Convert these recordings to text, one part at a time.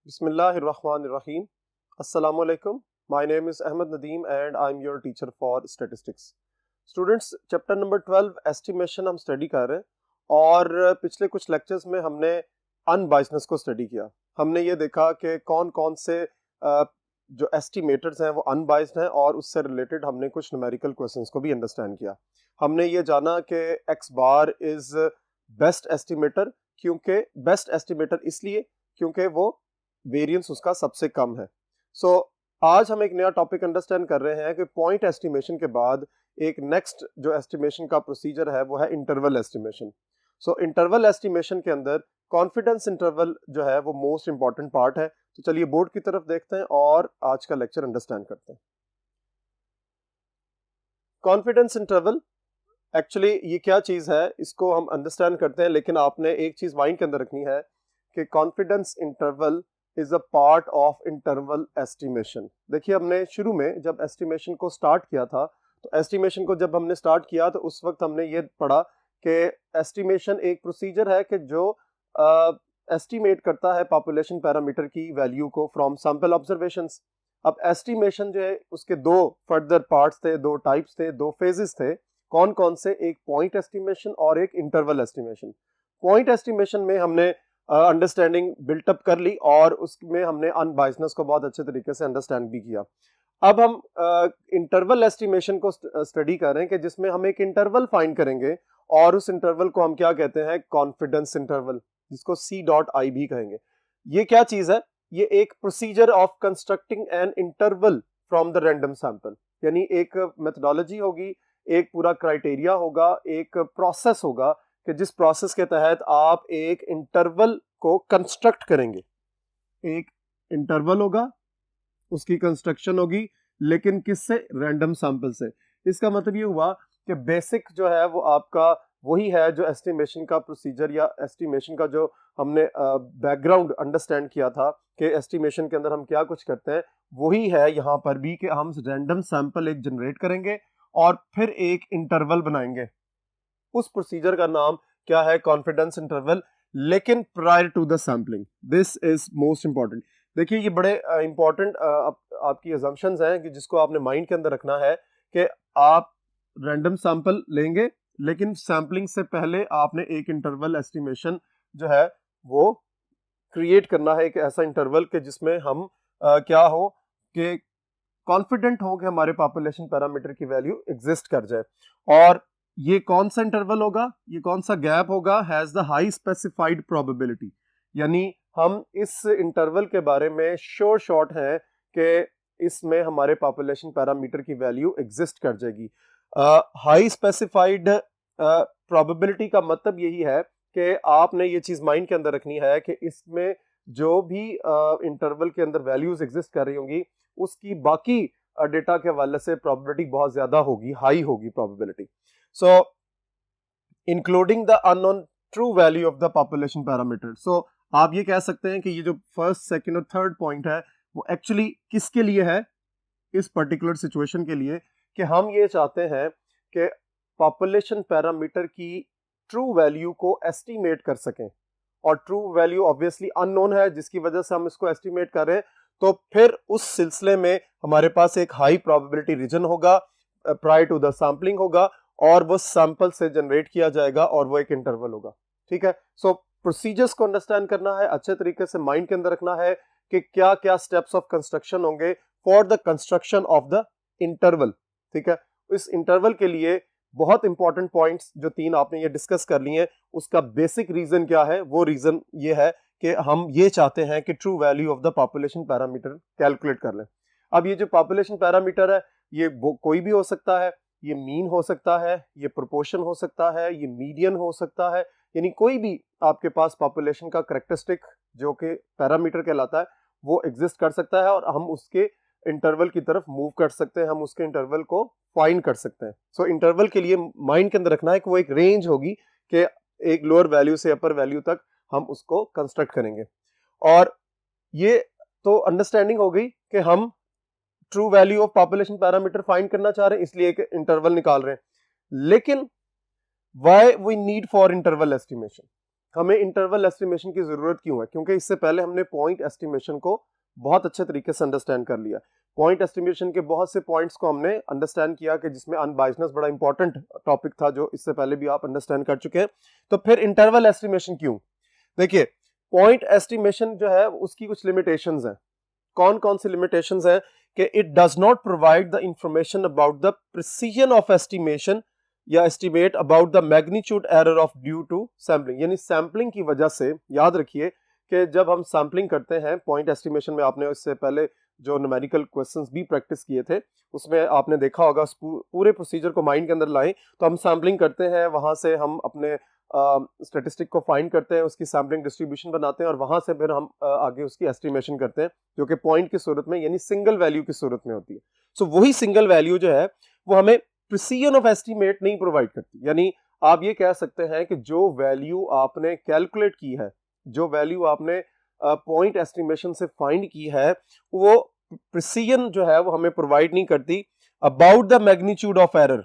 Bismillahirrahmanirrahim. Assalamu alaikum. My name is Ahmed Nadeem and I'm your teacher for statistics. Students, chapter number 12 estimation हम study कर रहे हैं और पिछले कुछ लेक्चर्स में हमने अनबायसनेस को स्टडी किया। हमने ये देखा कि कौन कौन से जो एस्टिमेटर्स हैं वो अनबायस्ड हैं और उससे रिलेटेड हमने कुछ न्यूमेरिकल क्वेश्चंस को भी अंडरस्टैंड किया। हमने ये जाना कि x bar is best estimator, क्योंकि बेस्ट एस्टिमेटर इसलिए क्योंकि वो वेरिएंस उसका सबसे कम है। आज हम एक नया टॉपिक अंडरस्टैंड कर रहे हैं कि पॉइंट एस्टिमेशन के बाद एक नेक्स्ट जो एस्टिमेशन का प्रोसीजर है वो है इंटरवल एस्टिमेशन। इंटरवल एस्टिमेशन के अंदर कॉन्फिडेंस इंटरवल जो है वो मोस्ट इंपॉर्टेंट पार्ट है। तो चलिए बोर्ड की तरफ देखते हैं और आज का लेक्चर अंडरस्टैंड करते हैं। कॉन्फिडेंस इंटरवल एक्चुअली ये क्या चीज है इसको हम अंडरस्टैंड करते हैं, लेकिन आपने एक चीज माइंड के अंदर रखनी है कि confidence interval is a part of interval estimation. देखिए, हमने शुरू में जब एस्टिमेशन को स्टार्ट किया था तो एस्टिमेशन को जब हमने स्टार्ट किया तो उस वक्त हमने ये पढ़ा कि एस्टिमेशन एक प्रोसीजर है कि जो एस्टिमेट करता है पॉपुलेशन पैरामीटर की वैल्यू को फ्रॉम सैंपल ऑब्जर्वेशंस। अब एस्टिमेशन जो है उसके दो फर्दर पार्ट्स थे, दो टाइप्स थे, दो फेजेस थे। कौन कौन से? एक पॉइंट एस्टिमेशन और एक इंटरवल एस्टिमेशन। पॉइंट एस्टिमेशन में हमने अंडरस्टैंडिंग बिल्टअप कर ली और उसमें हमने अनबायसनेस को बहुत अच्छे तरीके से अंडरस्टैंड भी किया। अब हम इंटरवल एस्टिमेशन को स्टडी कर रहे हैं कि जिसमें हम एक इंटरवल फाइंड करेंगे और उस इंटरवल को हम क्या कहते हैं? कॉन्फिडेंस इंटरवल, जिसको C.I भी कहेंगे। ये क्या चीज है? ये एक procedure of constructing an interval from the random sample, यानी एक मेथोडोलॉजी होगी, एक पूरा क्राइटेरिया होगा, एक प्रोसेस होगा कि जिस प्रोसेस के तहत आप एक इंटरवल को कंस्ट्रक्ट करेंगे। एक इंटरवल होगा, उसकी कंस्ट्रक्शन होगी, लेकिन किससे? रैंडम सैंपल से। इसका मतलब ये हुआ कि बेसिक जो है वो आपका वही है जो एस्टिमेशन का प्रोसीजर या एस्टिमेशन का जो हमने बैकग्राउंड अंडरस्टैंड किया था कि एस्टिमेशन के अंदर हम क्या कुछ करते हैं, वही है यहाँ पर भी कि हम रैंडम सैंपल एक जनरेट करेंगे और फिर एक इंटरवल बनाएंगे। उस प्रोसीजर का नाम क्या है? कॉन्फिडेंस इंटरवल, लेकिन prior to the sampling. This is most important. देखिए, ये बड़े इंपॉर्टेंट आपकी अजम्पशंस हैं कि जिसको आपने माइंड के अंदर रखना है कि आप रैंडम सैंपल लेंगे, लेकिन सैम्पलिंग से पहले आपने एक इंटरवल एस्टिमेशन जो है वो क्रिएट करना है, एक ऐसा इंटरवल के जिसमें हम क्या हो कि कॉन्फिडेंट हो कि हमारे पॉपुलेशन पैरामीटर की वैल्यू एग्जिस्ट कर जाए। और ये कौन सा इंटरवल होगा, ये कौन सा गैप होगा? Has the high specified probability, यानी हम इस इंटरवल के बारे में श्योर शॉट है कि इसमें हमारे पॉपुलेशन पैरामीटर की वैल्यू एग्जिस्ट कर जाएगी। हाई स्पेसिफाइड प्रोबेबिलिटी का मतलब यही है कि आपने ये चीज माइंड के अंदर रखनी है कि इसमें जो भी इंटरवल के अंदर वैल्यूज एग्जिस्ट कर रही होंगी उसकी बाकी डेटा के हवाले से प्रोबेबिलिटी बहुत ज्यादा होगी, हाई होगी probability. So, including the unknown true value of the population parameter. So, आप ये कह सकते हैं कि ये जो फर्स्ट, सेकंड और थर्ड पॉइंट है वो एक्चुअली किसके लिए है? इस पर्टिकुलर सिचुएशन के लिए कि हम ये चाहते हैं कि पॉपुलेशन पैरामीटर की ट्रू वैल्यू को एस्टिमेट कर सकें, और ट्रू वैल्यू ऑब्वियसली अननोन है जिसकी वजह से हम इसको एस्टिमेट कर रहे हैं। तो फिर उस सिलसिले में हमारे पास एक हाई प्रोबेबिलिटी रीजन होगा, प्रायर टू द सैम्पलिंग होगा, और वो सैंपल से जनरेट किया जाएगा और वो एक इंटरवल होगा। ठीक है। प्रोसीजर्स को अंडरस्टैंड करना है, अच्छे तरीके से माइंड के अंदर रखना है कि क्या क्या स्टेप्स ऑफ कंस्ट्रक्शन होंगे for the construction of the interval. ठीक है। इस इंटरवल के लिए बहुत इंपॉर्टेंट पॉइंट्स जो तीन आपने ये डिस्कस कर लिए हैं, उसका बेसिक रीजन क्या है? वो रीजन ये है कि हम ये चाहते हैं कि true value of the population parameter calculate कर लें। अब ये जो पॉपुलेशन पैरामीटर है ये कोई भी हो सकता है, ये मीन हो सकता है, ये प्रोपोर्शन हो सकता है, ये मीडियन हो सकता है, यानी कोई भी आपके पास पॉपुलेशन का करैक्टरिस्टिक जो कि पैरामीटर कहलाता है वो एग्जिस्ट कर सकता है और हम उसके इंटरवल की तरफ मूव कर सकते हैं, हम उसके इंटरवल को फाइंड कर सकते हैं। इंटरवल के लिए माइंड के अंदर रखना है कि वो एक रेंज होगी कि एक लोअर वैल्यू से अपर वैल्यू तक हम उसको कंस्ट्रक्ट करेंगे। और ये तो अंडरस्टैंडिंग हो गई कि हम true value of population parameter find करना चाह रहे हैं, इसलिए एक इंटरवल निकाल रहे हैं। लेकिन why we need for interval estimation? हमें इंटरवल एस्टिमेशन की जरूरत क्यों है? क्योंकि इससे पहले हमने पॉइंट एस्टिमेशन को बहुत अच्छे तरीके से अंडरस्टैंड कर लिया। पॉइंट एस्टिमेशन के बहुत से पॉइंट्स को हमने अंडरस्टैंड किया कि जिसमें अनबायसनेस बड़ा इंपॉर्टेंट टॉपिक था, जो इससे पहले भी आप अंडरस्टैंड कर चुके हैं। तो फिर इंटरवल एस्टिमेशन क्यों? देखिए, पॉइंट एस्टिमेशन जो है उसकी कुछ लिमिटेशंस हैं। कौन कौन सी लिमिटेशंस हैं? कि it does not provide the information about the precision of estimation या estimate about the magnitude error of due to sampling. यानी सैम्पलिंग की वजह से, याद रखिए कि जब हम सैम्पलिंग करते हैं पॉइंट एस्टिमेशन में, आपने इससे पहले जो न्यूमेरिकल क्वेश्चंस भी प्रैक्टिस किए थे उसमें आपने देखा होगा, पूरे प्रोसीजर को माइंड के अंदर लाएं तो हम सैम्पलिंग करते हैं, वहां से हम अपने स्टैटिस्टिक को फाइंड करते हैं, उसकी सैम्पलिंग डिस्ट्रीब्यूशन बनाते हैं और वहां से फिर हम आगे उसकी एस्टिमेशन करते हैं, जो कि पॉइंट की सूरत में यानी सिंगल वैल्यू की सूरत में होती है। सो वही सिंगल वैल्यू जो है वो हमें प्रिसीजन ऑफ एस्टिमेट नहीं प्रोवाइड करती। यानी आप ये कह सकते हैं कि जो वैल्यू आपने कैलकुलेट की है, जो वैल्यू आपने पॉइंट एस्टिमेशन से फाइंड की है, वो प्रिसीजन जो है वो हमें प्रोवाइड नहीं करती about the magnitude of error.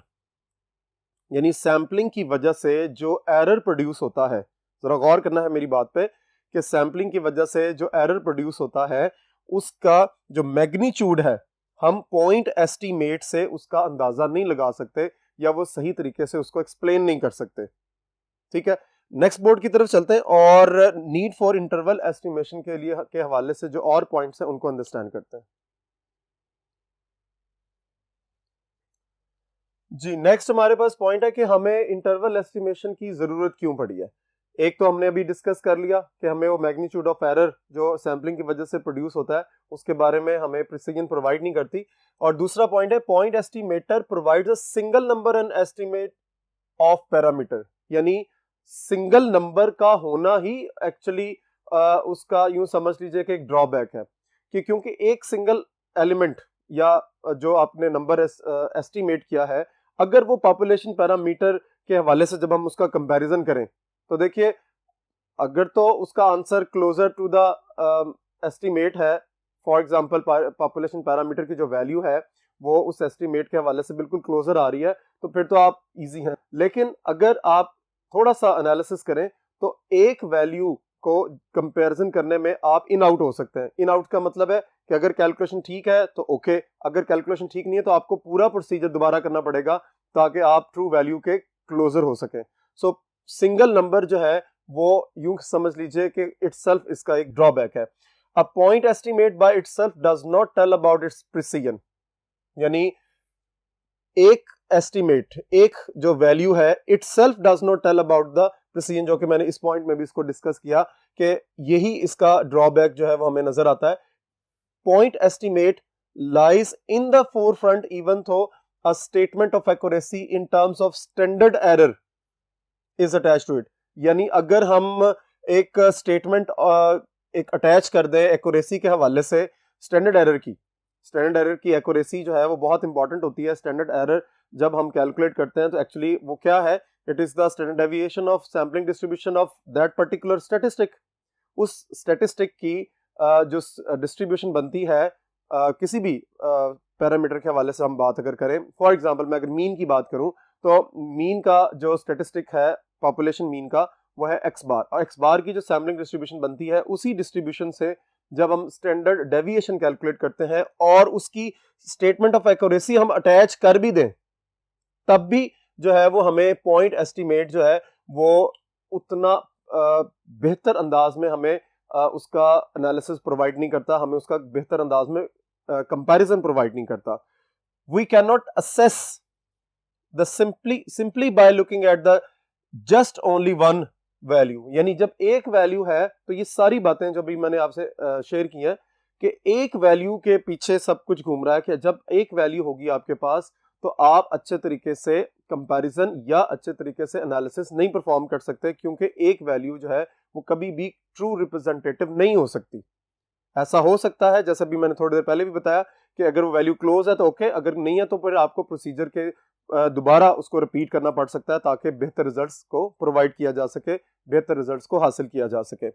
यानी सैम्पलिंग की वजह से जो एरर प्रोड्यूस होता है, जरा गौर करना है मेरी बात पे, कि सैम्पलिंग की वजह से जो एरर प्रोड्यूस होता है उसका जो मैग्नीट्यूड है, हम पॉइंट एस्टीमेट से उसका अंदाजा नहीं लगा सकते या वो सही तरीके से उसको एक्सप्लेन नहीं कर सकते। ठीक है, नेक्स्ट बोर्ड की तरफ चलते हैं और नीड फॉर इंटरवल एस्टिमेशन के लिए के हवाले से जो और पॉइंट्स हैं उनको अंडरस्टैंड करते हैं। जी, नेक्स्ट हमारे पास पॉइंट है कि हमें इंटरवल एस्टिमेशन की जरूरत क्यों पड़ी है। एक तो हमने अभी डिस्कस कर लिया कि हमें वो मैग्नीट्यूड ऑफ एरर जो सैम्पलिंग की वजह से प्रोड्यूस होता है उसके बारे में हमें प्रिसीजन प्रोवाइड नहीं करती। और दूसरा पॉइंट है point estimator provides a single number and estimate of parameter. यानी सिंगल नंबर का होना ही एक्चुअली उसका यूं समझ लीजिए कि एक ड्रॉबैक है, कि क्योंकि एक सिंगल एलिमेंट या जो आपने नंबर एस्टिमेट किया है, अगर वो पॉपुलेशन पैरामीटर के हवाले से जब हम उसका कंपैरिजन करें तो देखिए, अगर तो उसका answer closer to the estimate है, फॉर एग्जांपल पॉपुलेशन पैरामीटर की जो वैल्यू है वो उस एस्टिमेट के हवाले से बिल्कुल क्लोजर आ रही है, तो फिर तो आप इजी हैं। लेकिन अगर आप थोड़ा सा एनालिसिस करें तो एक वैल्यू को कंपैरिजन करने में आप इन आउट हो सकते हैं। इन आउट का मतलब है कि अगर कैलकुलेशन ठीक है तो ओके, अगर कैलकुलेशन ठीक नहीं है तो आपको पूरा प्रोसीजर दोबारा करना पड़ेगा ताकि आप ट्रू वैल्यू के क्लोजर हो सके। सो सिंगल नंबर जो है वो यूं समझ लीजिए कि इटसेल्फ इसका एक ड्रॉबैक है। A point estimate by itself does not tell about its precision. यानी एक एस्टिमेट, एक जो वैल्यू है, itself does not tell about the precision, जो कि मैंने इस पॉइंट में भी इसको डिस्कस किया कि यही इसका ड्रॉबैक जो है वो हमें नजर आता है। Point estimate lies in the forefront even though a statement of accuracy in terms of standard error is attached to it. यानी अगर हम एक स्टेटमेंट एक अटैच कर दें एक्यूरेसी के हवाले से स्टैंडर्ड एरर की एक्यूरेसी जो है वो बहुत इंपॉर्टेंट होती है। स्टैंडर्ड एरर जब हम कैलकुलेट करते हैं तो एक्चुअली वो क्या है, it is the standard deviation of sampling distribution of that particular statistic. उस स्टैटिस्टिक की जो डिस्ट्रीब्यूशन बनती है किसी भी पैरामीटर के हवाले से हम बात अगर करें, फॉर एग्जांपल मैं अगर मीन की बात करूं तो मीन का जो स्टैटिस्टिक है पॉपुलेशन मीन का वो है एक्स बार, और एक्स बार की जो सैम्पलिंग डिस्ट्रीब्यूशन बनती है उसी डिस्ट्रीब्यूशन से जब हम स्टैंडर्ड डेविएशन कैलकुलेट करते हैं और उसकी स्टेटमेंट ऑफ एक्यूरेसी हम अटैच कर भी दें, तब भी जो है वो हमें पॉइंट एस्टिमेट जो है वो उतना बेहतर अंदाज में हमें उसका एनालिसिस प्रोवाइड नहीं करता, हमें उसका बेहतर अंदाज में कंपैरिजन प्रोवाइड नहीं करता। We can not assess the simply by looking at the just only one value. यानी जब एक वैल्यू है तो ये सारी बातें जो भी मैंने आपसे शेयर की हैं कि एक वैल्यू के पीछे सब कुछ घूम रहा है, कि जब एक वैल्यू होगी आपके पास तो आप अच्छे तरीके से कंपैरिजन या अच्छे तरीके से एनालिसिस नहीं परफॉर्म कर सकते, क्योंकि एक वैल्यू जो है वो कभी भी ट्रू रिप्रेजेंटेटिव नहीं हो सकती। ऐसा हो सकता है जैसे भी मैंने थोड़ी देर पहले भी बताया कि अगर वो वैल्यू क्लोज है तो ओके, अगर नहीं है तो फिर आपको प्रोसीजर के दोबारा उसको रिपीट करना पड़ सकता है ताकि बेहतर रिजल्ट्स को प्रोवाइड किया जा सके, बेहतर रिजल्ट्स को हासिल किया जा सके।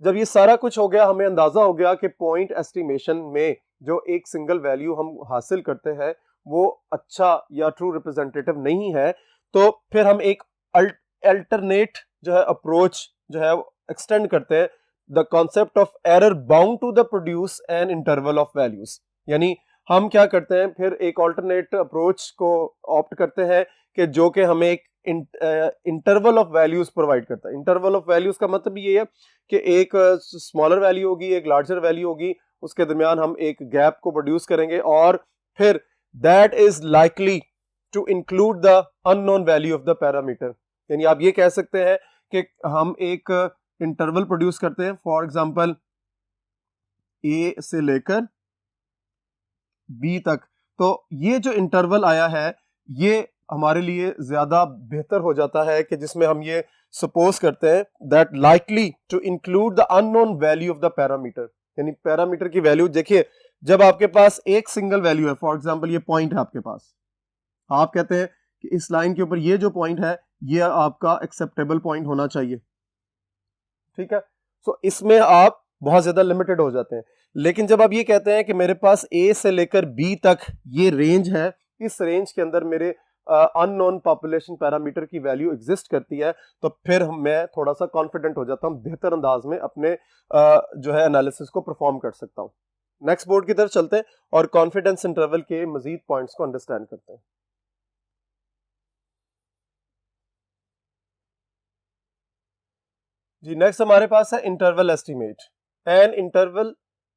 जब ये सारा कुछ हो गया, हमें अंदाजा हो गया कि पॉइंट एस्टिमेशन में जो एक सिंगल वैल्यू हम हासिल करते हैं वो अच्छा या ट्रू रिप्रेजेंटेटिव नहीं है, तो फिर हम एक अल्टरनेट जो है अप्रोच जो है एक्सटेंड करते हैं, the concept of error bound to the produce an interval of values. यानी हम क्या करते हैं, फिर एक ऑल्टरनेट अप्रोच को ऑप्ट करते हैं कि जो कि हमें एक इंटरवल ऑफ वैल्यूज प्रोवाइड करता है। इंटरवल ऑफ वैल्यूज का मतलब ये है कि एक स्मॉलर वैल्यू होगी, एक लार्जर वैल्यू होगी, उसके दरमियान हम एक गैप को प्रोड्यूस करेंगे और फिर that is likely to include the unknown value of the parameter. यानी आप ये कह सकते हैं कि हम एक इंटरवल प्रोड्यूस करते हैं, फॉर एग्जांपल ए से लेकर बी तक। तो ये जो इंटरवल आया है ये हमारे लिए ज्यादा बेहतर हो जाता है कि जिसमें हम ये सपोज करते हैं that likely to include the unknown value of the parameter. यानी पैरामीटर की वैल्यू देखिए, जब आपके पास एक सिंगल वैल्यू है, फॉर एग्जांपल ये पॉइंट है आपके पास, आप कहते हैं कि इस लाइन के ऊपर ये जो पॉइंट है ये आपका एक्सेप्टेबल पॉइंट होना चाहिए, ठीक है। सो इसमें आप बहुत ज्यादा लिमिटेड हो जाते हैं। लेकिन जब आप ये कहते हैं कि मेरे पास ए से लेकर बी तक ये रेंज है, इस रेंज के अंदर मेरे अननोन पॉपुलेशन पैरामीटर की वैल्यू एग्जिस्ट करती है, तो फिर मैं थोड़ा सा कॉन्फिडेंट हो जाता हूं, बेहतर अंदाज में अपने जो है एनालिसिस को परफॉर्म कर सकता हूं। नेक्स्ट बोर्ड की तरफ चलते हैं और कॉन्फिडेंस इंटरवल के मजीद पॉइंट्स को अंडरस्टैंड करते हैं। जी नेक्स्ट हमारे पास है interval estimate. An interval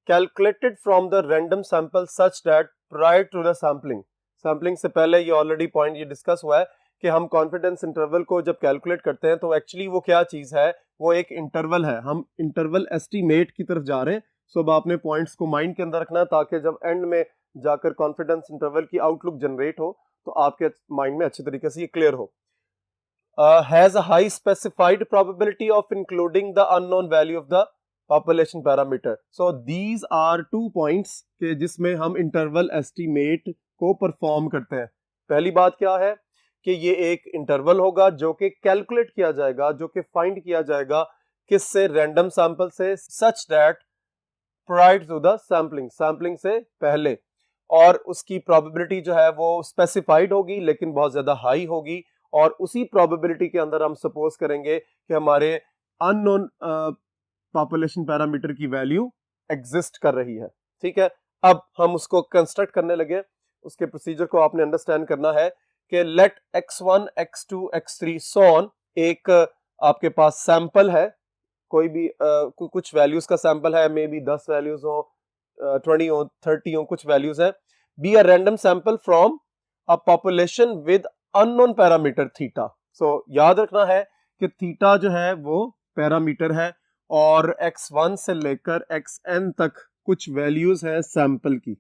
calculated from the random sample such that prior to the sampling, sampling से पहले ये ऑलरेडी पॉइंट ये डिस्कस हुआ है कि हम कॉन्फिडेंस इंटरवल को जब कैलकुलेट करते हैं तो एक्चुअली वो क्या चीज है, वो एक इंटरवल है। हम इंटरवल एस्टिमेट की तरफ जा रहे हैं। सो अब आपने पॉइंट्स को माइंड के अंदर रखना ताकि जब एंड में जाकर कॉन्फिडेंस इंटरवल की आउटलुक जनरेट हो तो आपके माइंड में अच्छी तरीके से ये क्लियर हो। Has a high specified probability of including the unknown value of the population parameter. So these are 2 points के जिसमें हम इंटरवल एस्टिमेट को परफॉर्म करते हैं। पहली बात क्या है कि ये एक इंटरवल होगा जो कि कैलकुलेट किया जाएगा, जो कि फाइंड किया जाएगा किससे, रैंडम सैंपल से, such that prior to the sampling, sampling से पहले, और उसकी प्रोबेबिलिटी जो है वो स्पेसिफाइड होगी लेकिन बहुत ज्यादा हाई होगी। और उसी प्रोबेबिलिटी के अंदर हम सपोज करेंगे कि हमारे अननोन पॉपुलेशन पैरामीटर की वैल्यू एग्जिस्ट कर रही है, ठीक है। अब हम उसको कंस्ट्रक्ट करने लगे। उसके प्रोसीजर को आपने अंडरस्टैंड करना है कि late x1 x2 x3 so on, एक आपके पास सैंपल है, कोई भी कुछ वैल्यूज का सैंपल है, मे बी 10 वैल्यूज हो, 20 हो, 30 हो, कुछ वैल्यूज है। Be a random sample from a population with unknown parameter theta. So याद रखना है कि थीटा जो है वो पैरामीटर है और x1 से लेकर xn तक कुछ वैल्यूज हैं सैंपल की,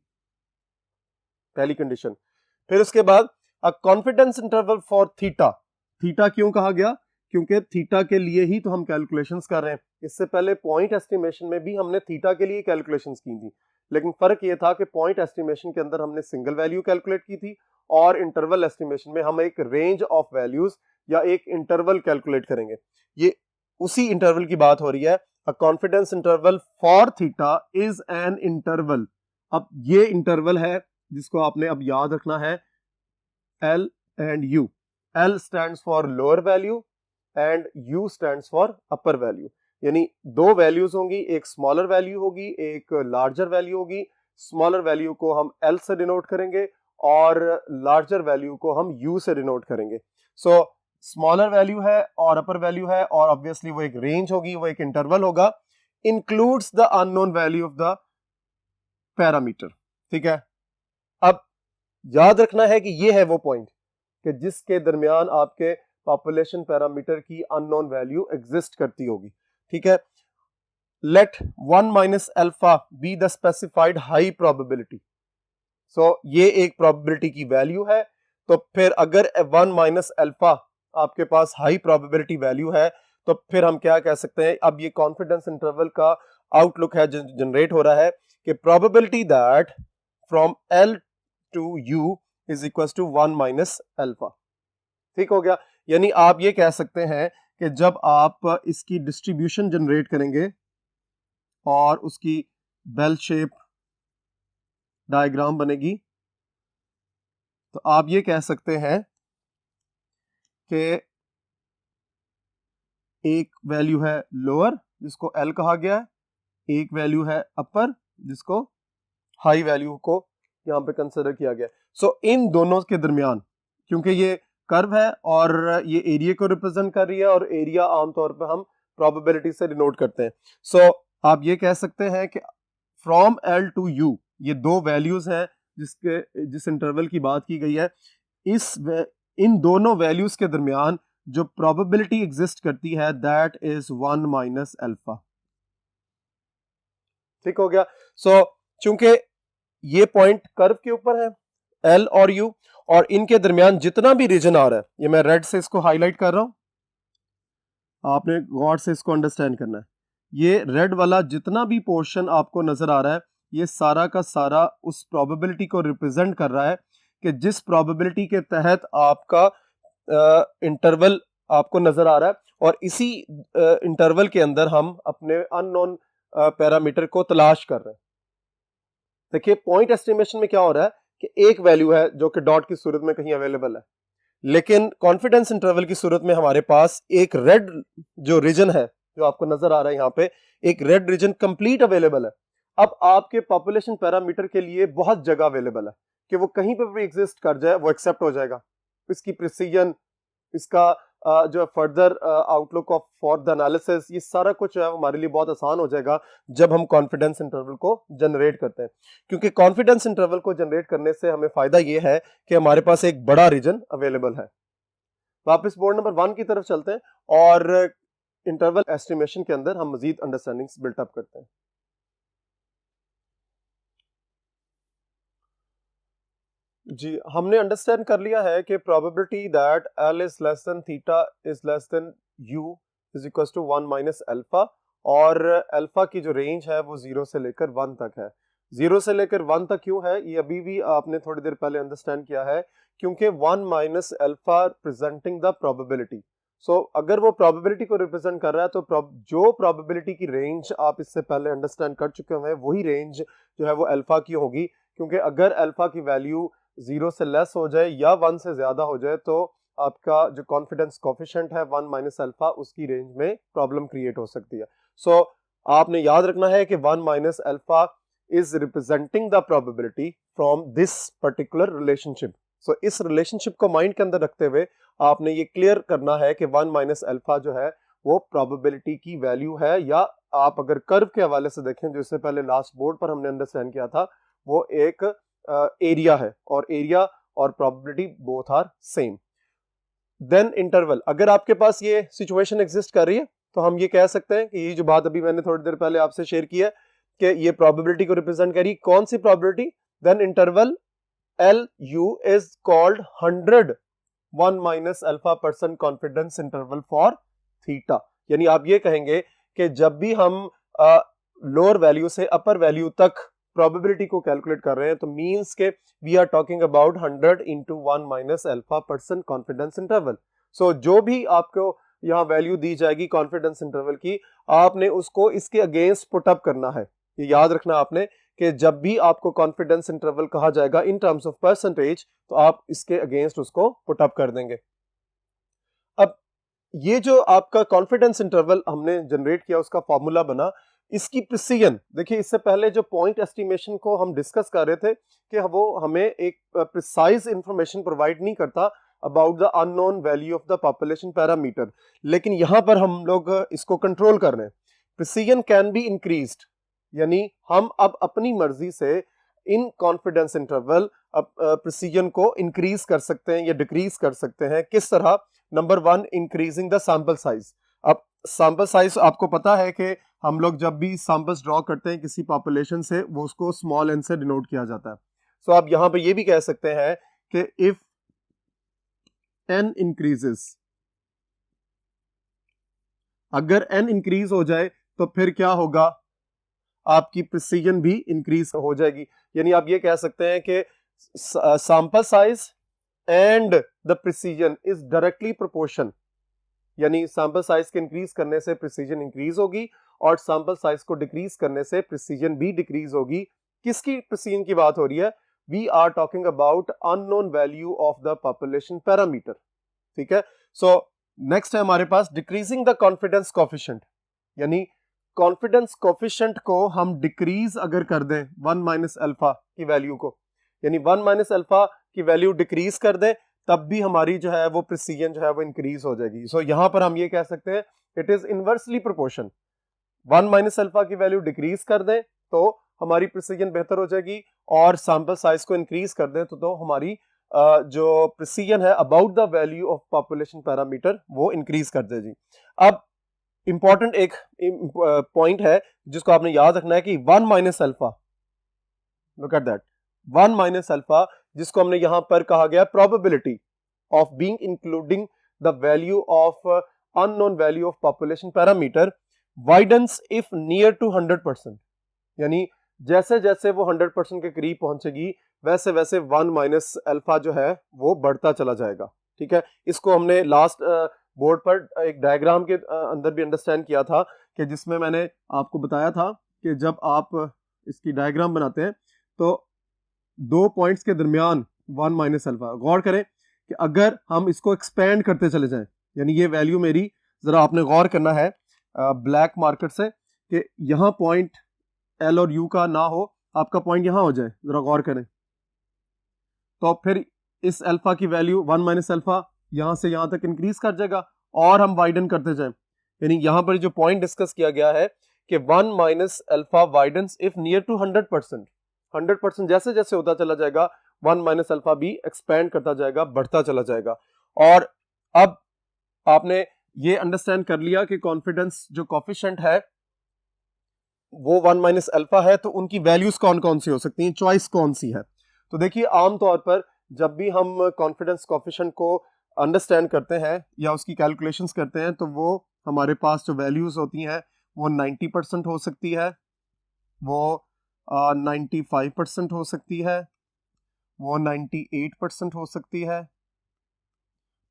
पहली कंडीशन। फिर उसके बाद a confidence interval for theta. Theta क्यों कहा गया, क्योंकि थीटा के लिए ही तो हम कैलकुलेशंस कर रहे हैं। इससे पहले पॉइंट एस्टिमेशन में भी हमने थीटा के लिए कैलकुलेशंस की थी, लेकिन फर्क ये था कि पॉइंट एस्टिमेशन के अंदर हमने सिंगल वैल्यू कैलकुलेट की थी और इंटरवल एस्टिमेशन में हम एक रेंज ऑफ वैल्यूज या एक इंटरवल कैलकुलेट करेंगे। ये उसी इंटरवल की बात हो रही है। A confidence interval for theta is an interval. अब ये इंटरवल है जिसको आपने अब याद रखना है, L and U. L stands for lower value and U stands for upper value। यानी दो वैल्यूज होंगी, एक स्मॉलर वैल्यू होगी, एक लार्जर वैल्यू होगी। स्मॉलर वैल्यू को हम L से डिनोट करेंगे और लार्जर वैल्यू को हम U से डिनोट करेंगे। सो स्मॉलर वैल्यू है और अपर वैल्यू है और ऑब्वियसली वो एक रेंज होगी, वो एक इंटरवल होगा, includes the unknown value of the parameter, ठीक है। अब याद रखना है कि ये है वो पॉइंट कि जिसके दरमियान आपके पॉपुलेशन पैरामीटर की अननोन वैल्यू एग्जिस्ट करती होगी, ठीक है। Let 1 minus alpha be the specified high probability. So ये एक प्रोबेबिलिटी की वैल्यू है, तो फिर अगर 1 माइनस अल्फा आपके पास हाई प्रोबेबिलिटी वैल्यू है तो फिर हम क्या कह सकते हैं, अब ये कॉन्फिडेंस इंटरवल का आउटलुक है जनरेट हो रहा है कि probability that from L to U is equal to 1 minus alpha. ठीक हो गया। यानी आप ये कह सकते हैं कि जब आप इसकी डिस्ट्रीब्यूशन जनरेट करेंगे और उसकी बेल शेप डायग्राम बनेगी तो आप ये कह सकते हैं कि एक वैल्यू है लोअर जिसको L कहा गया है, एक वैल्यू है अपर जिसको हाई वैल्यू को यहाँ पे कंसिडर किया गया है। सो इन दोनों के दरमियान, क्योंकि ये कर्व है और ये एरिया को रिप्रेजेंट कर रही है और एरिया आमतौर पर हम प्रोबेबिलिटी से डिनोट करते हैं। सो आप ये कह सकते हैं कि फ्रॉम L टू U ये दो वैल्यूज हैं जिस इंटरवल की बात की गई है, इन दोनों वैल्यूज के दरमियान जो प्रोबेबिलिटी एग्जिस्ट करती है दैट इज 1 माइनस अल्फा। ठीक हो गया। सो चूंकि ये पॉइंट कर्व के ऊपर है L और U और इनके दरमियान जितना भी रीजन आ रहा है, ये मैं रेड से इसको हाईलाइट कर रहा हूं, आपने गौर से इसको अंडरस्टैंड करना है। ये रेड वाला जितना भी पोर्शन आपको नजर आ रहा है ये सारा का सारा उस प्रोबेबिलिटी को रिप्रेजेंट कर रहा है कि जिस प्रोबेबिलिटी के तहत आपका इंटरवल आपको नजर आ रहा है, और इसी इंटरवल के अंदर हम अपने अननोन पैरामीटर को तलाश कर रहे हैं। देखिए पॉइंट एस्टिमेशन में क्या हो रहा है कि एक वैल्यू है जो कि डॉट की सूरत में कहीं अवेलेबल है, लेकिन कॉन्फिडेंस इंटरवल की सूरत में हमारे पास एक रेड जो रीजन है जो आपको नजर आ रहा है यहाँ पे, एक रेड रीजन कंप्लीट अवेलेबल है। अब आपके पॉपुलेशन पैरामीटर के लिए बहुत जगह अवेलेबल है कि वो कहीं पे भी एग्जिस्ट कर जाए वो एक्सेप्ट हो जाएगा। इसकी प्रिसीजन, इसका जो further outlook of for the analysis, ये सारा कुछ है हमारे लिए बहुत आसान हो जाएगा जब हम कॉन्फिडेंस इंटरवल को जनरेट करते हैं। क्योंकि कॉन्फिडेंस इंटरवल को जनरेट करने से हमें फायदा ये है कि हमारे पास एक बड़ा रीजन अवेलेबल है। वापस बोर्ड नंबर 1 की तरफ चलते हैं और इंटरवल एस्टिमेशन के अंदर हम मजीद अंडरस्टैंडिंग्स बिल्टअप करते हैं। जी, हमने अंडरस्टैंड कर लिया है कि probability that L is less than theta is less than U is equal to 1 minus alpha, और अल्फा की जो रेंज है वो 0 से लेकर 1 तक है। 0 से लेकर 1 तक क्यों है ये अभी भी आपने थोड़ी देर पहले अंडरस्टैंड किया है, क्योंकि 1 minus alpha representing the probability. So अगर वो प्रोबेबिलिटी को रिप्रेजेंट कर रहा है तो जो प्रोबेबिलिटी की रेंज आप इससे पहले अंडरस्टैंड कर चुके हैं वही रेंज जो है वो अल्फा की होगी, क्योंकि अगर अल्फा की वैल्यू 0 से लेस हो जाए या 1 से ज्यादा हो जाए तो आपका जो कॉन्फिडेंस कोफिशिएंट है 1 माइनस अल्फा उसकी रेंज में प्रॉब्लम क्रिएट हो सकती है। सो आपने याद रखना है कि 1 minus alpha is representing the probability from this particular relationship. So इस रिलेशनशिप को माइंड के अंदर रखते हुए आपने ये क्लियर करना है कि 1 माइनस अल्फा जो है वो प्रोबेबिलिटी की वैल्यू है, या आप अगर कर्व के हवाले से देखें जो इससे पहले लास्ट बोर्ड पर हमने अंडरस्टैंड किया था, वो एक एरिया है और एरिया और probability both are same. Then interval, अगर आपके पास ये सिचुएशन एग्जिस्ट कर रही है तो हम ये कह सकते हैं कि ये जो बात अभी मैंने थोड़ी देर पहले आपसे शेयर की है कि ये प्रोबेबिलिटी को रिप्रेजेंट करी, कौन सी probability, then interval LU is called 1 minus alpha % confidence interval for theta. यानी आप ये कहेंगे कि जब भी हम लोअर वैल्यू से अपर वैल्यू तक प्रोबेबिलिटी को कैलकुलेट कर रहे हैं तो मींस के we are talking about 100 into 1 minus alpha % confidence interval. So जो भी आपको यहाँ वैल्यू दी जाएगी कॉन्फिडेंस इंटरवल की, आपने उसको इसके अगेंस्ट पुट अप करना है। ये याद रखना आपने कि जब भी आपको कॉन्फिडेंस इंटरवल कहा जाएगा इन टर्म्स ऑफ परसेंटेज तो आप इसके अगेंस्ट उसको पुट अप कर देंगे। अब ये जो आपका कॉन्फिडेंस इंटरवल हमने जनरेट किया उसका फॉर्मूला बना, इसकी प्रिसीजन देखिए, इससे पहले जो पॉइंट एस्टिमेशन को हम डिस्कस कर रहे थे कि वो हमें एक प्रिसाइज इंफॉर्मेशन प्रोवाइड नहीं करता about the unknown value of the population parameter, लेकिन यहां पर हम लोग इसको कंट्रोल कर रहे हैं। प्रिसीजन कैन बी इंक्रीज्ड, यानी हम अब अपनी मर्जी से इन कॉन्फिडेंस इंटरवल प्रिसीजन को इंक्रीज कर सकते हैं या डिक्रीज कर सकते हैं। किस तरह? Number 1, increasing the sample size. अब सैंपल साइज आपको पता है कि हम लोग जब भी सैंपल्स ड्रॉ करते हैं किसी पॉपुलेशन से वो उसको स्मॉल एन से डिनोट किया जाता है। सो आप यहां पे ये भी कह सकते हैं कि इफ n इंक्रीजेस, अगर n इंक्रीज हो जाए तो फिर क्या होगा, आपकी प्रिसीजन भी इंक्रीज हो जाएगी। यानी आप ये कह सकते हैं कि sample size and the precision is directly proportion, यानी सैंपल साइज के इंक्रीज करने से प्रिसीजन इंक्रीज होगी और सैंपल साइज को डिक्रीज करने से प्रिसीजन भी डिक्रीज होगी। किसकी प्रिसीजन की बात हो रही है? We are talking about unknown value of the population parameter. ठीक है, सो नेक्स्ट है हमारे पास डिक्रीजिंग द कॉन्फिडेंस कोफिशिएंट, यानी कॉन्फिडेंस कोफिशिएंट को हम डिक्रीज अगर कर दें 1 माइनस अल्फा की वैल्यू को, यानी 1 माइनस अल्फा की वैल्यू डिक्रीज कर दें, तब भी हमारी जो है वो प्रिसीजन जो है वो इंक्रीज हो जाएगी। सो यहां पर हम ये कह सकते हैं it is inversely proportion. 1 minus alpha की वैल्यू डिक्रीज कर दें तो हमारी प्रिसीजन बेहतर हो जाएगी, और सैंपल साइज को इंक्रीज कर दें तो हमारी जो प्रिसीजन है about the value of population parameter वो इंक्रीज कर देगी। अब इंपॉर्टेंट एक पॉइंट है जिसको आपने याद रखना है कि 1 minus alpha, look at that, 1 minus alpha जिसको हमने यहां पर कहा गया probability of being including the value of unknown value of population parameter widens if near to 100%, यानी जैसे जैसे वो 100% के करीब पहुंचेगी वैसे वैसे 1 माइनस अल्फा जो है वो बढ़ता चला जाएगा। ठीक है, इसको हमने लास्ट बोर्ड पर एक डायग्राम के अंदर भी अंडरस्टैंड किया था कि जिसमें मैंने आपको बताया था कि जब आप इसकी डायग्राम बनाते हैं तो 2 पॉइंट्स के दरमियान 1 माइनस अल्फा, गौर करें कि अगर हम इसको एक्सपेंड करते चले जाएं, यानी ये वैल्यू मेरी, जरा आपने गौर करना है ब्लैक मार्कर से कि यहाँ पॉइंट एल और यू का ना हो, आपका पॉइंट यहाँ हो जाए, जरा गौर करें, तो फिर इस अल्फा की वैल्यू 1 माइनस अल्फा यहां से यहां तक इंक्रीज कर जाएगा और हम वाइडन करते जाएं। यानी यहां पर जो पॉइंट डिस्कस किया गया है कि 1 minus alpha widens if near to 100%, 100% जैसे जैसे होता चला जाएगा 1 माइनस अल्फा भी एक्सपेंड करता जाएगा, बढ़ता चला जाएगा। और अब आपने ये अंडरस्टैंड कर लिया कि कॉन्फिडेंस जो कोफिशिएंट है वो 1 माइनस अल्फा है, तो उनकी वैल्यूज कौन कौन सी हो सकती हैं, चॉइस कौन सी है। तो देखिए आमतौर पर जब भी हम कॉन्फिडेंस कोफिशिएंट को अंडरस्टैंड करते हैं या उसकी कैलकुलेशंस करते हैं तो वो हमारे पास जो वैल्यूज होती हैं वो 90% हो सकती है, वो 95% हो सकती है, वो 98% हो सकती है,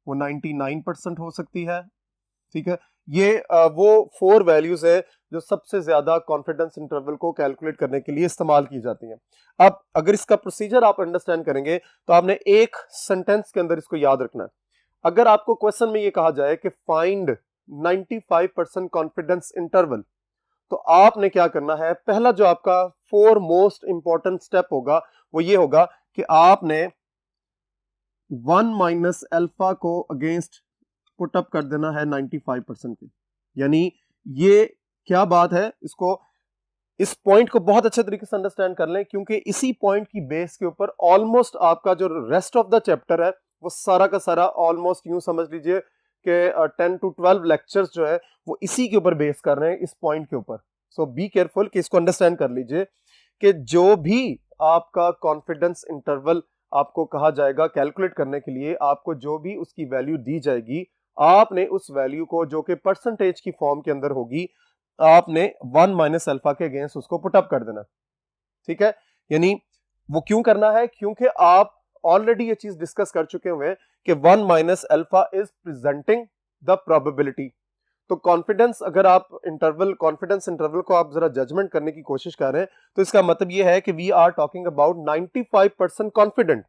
वो 99% हो सकती है। ठीक है, ये वो 4 वैल्यूज है जो सबसे ज्यादा कॉन्फिडेंस इंटरवल को कैलकुलेट करने के लिए इस्तेमाल की जाती हैं। अब अगर इसका प्रोसीजर आप अंडरस्टैंड करेंगे तो आपने एक सेंटेंस के अंदर इसको याद रखना है। अगर आपको क्वेश्चन में ये कहा जाए कि फाइंड 95% कॉन्फिडेंस इंटरवल, तो आपने क्या करना है, पहला जो आपका 4 मोस्ट इंपॉर्टेंट स्टेप होगा वो ये होगा कि आपने 1 माइनस अल्फा को अगेंस्ट पुट अप कर देना है 95% के। यानी ये क्या बात है, इसको, इस पॉइंट को बहुत अच्छे तरीके से अंडरस्टैंड कर लें, क्योंकि इसी पॉइंट की बेस के ऊपर ऑलमोस्ट आपका जो रेस्ट ऑफ द चैप्टर है वो सारा का सारा ऑलमोस्ट यूं समझ लीजिए कि 10 to 12 लेक्चर्स जो है वो इसी के ऊपर बेस कर रहे हैं, इस पॉइंट के ऊपर। सो बी केयरफुल कि इसको अंडरस्टैंड कर लीजिए कि जो भी आपका कॉन्फिडेंस इंटरवल आपको कहा जाएगा कैलकुलेट करने के लिए, आपको जो भी उसकी वैल्यू दी जाएगी, आपने उस वैल्यू को जो कि परसेंटेज की फॉर्म के अंदर होगी, आपने 1 माइनस अल्फा के अगेंस्ट उसको पुट अप कर देना। ठीक है, यानी वो क्यों करना है, क्योंकि आप ऑलरेडी ये चीज डिस्कस कर चुके हुए हैं कि 1 minus alpha is presenting the probability. तो कॉन्फिडेंस, अगर आप इंटरवल, कॉन्फिडेंस इंटरवल को आप जरा जजमेंट करने की कोशिश कर रहे हैं तो इसका मतलब ये है कि we are talking about 95% confident.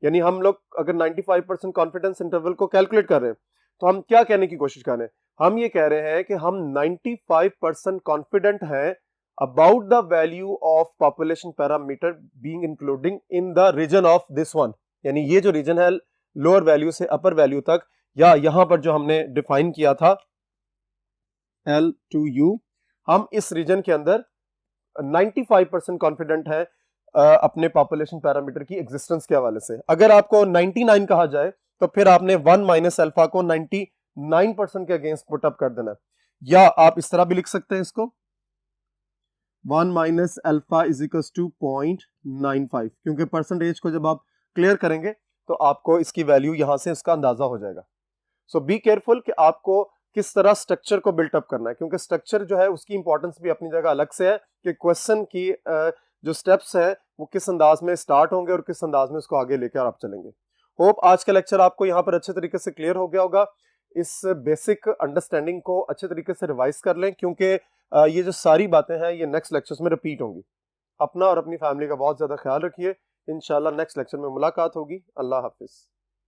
यानी हम लोग अगर 95% कॉन्फिडेंस इंटरवल को कैलकुलेट कर रहे हैं तो हम क्या कहने की कोशिश कर रहे हैं, हम ये कह रहे हैं कि हम 95% कॉन्फिडेंट हैं about the value of population parameter being including in the region of this one। यानी ये जो रीजन है लोअर वैल्यू से अपर वैल्यू तक, या यहां पर जो हमने डिफाइन किया था L to U, हम इस रीजन के अंदर 95% कॉन्फिडेंट है अपने पॉपुलेशन पैरामीटर की एग्जिस्टेंस के हवाले से। अगर आपको 99 कहा जाए तो फिर आपने 1 माइनस अल्फा को 99% के अगेंस्ट पुट अप कर देना, या आप इस तरह भी लिख सकते हैं इसको 1 minus alpha is equals to 0.95, क्योंकि परसेंटेज को जब आप क्लियर करेंगे तो आपको इसकी वैल्यू यहां से इसका अंदाजा हो जाएगा। सो बी केयरफुल कि आपको किस तरह स्ट्रक्चर को बिल्टअप करना है, क्योंकि स्ट्रक्चर जो है उसकी इंपॉर्टेंस भी अपनी जगह अलग से है कि क्वेश्चन की जो स्टेप्स है वो किस अंदाज में स्टार्ट होंगे और किस अंदाज में उसको आगे लेकर आप चलेंगे। होप आज का लेक्चर आपको यहाँ पर अच्छे तरीके से क्लियर हो गया होगा। इस बेसिक अंडरस्टैंडिंग को अच्छे तरीके से रिवाइज कर लें, क्योंकि ये जो सारी बातें हैं ये नेक्स्ट लेक्चर्स में रिपीट होंगी। अपना और अपनी फैमिली का बहुत ज्यादा ख्याल रखिए। इंशाल्लाह नेक्स्ट लेक्चर में मुलाकात होगी। अल्लाह हाफिज।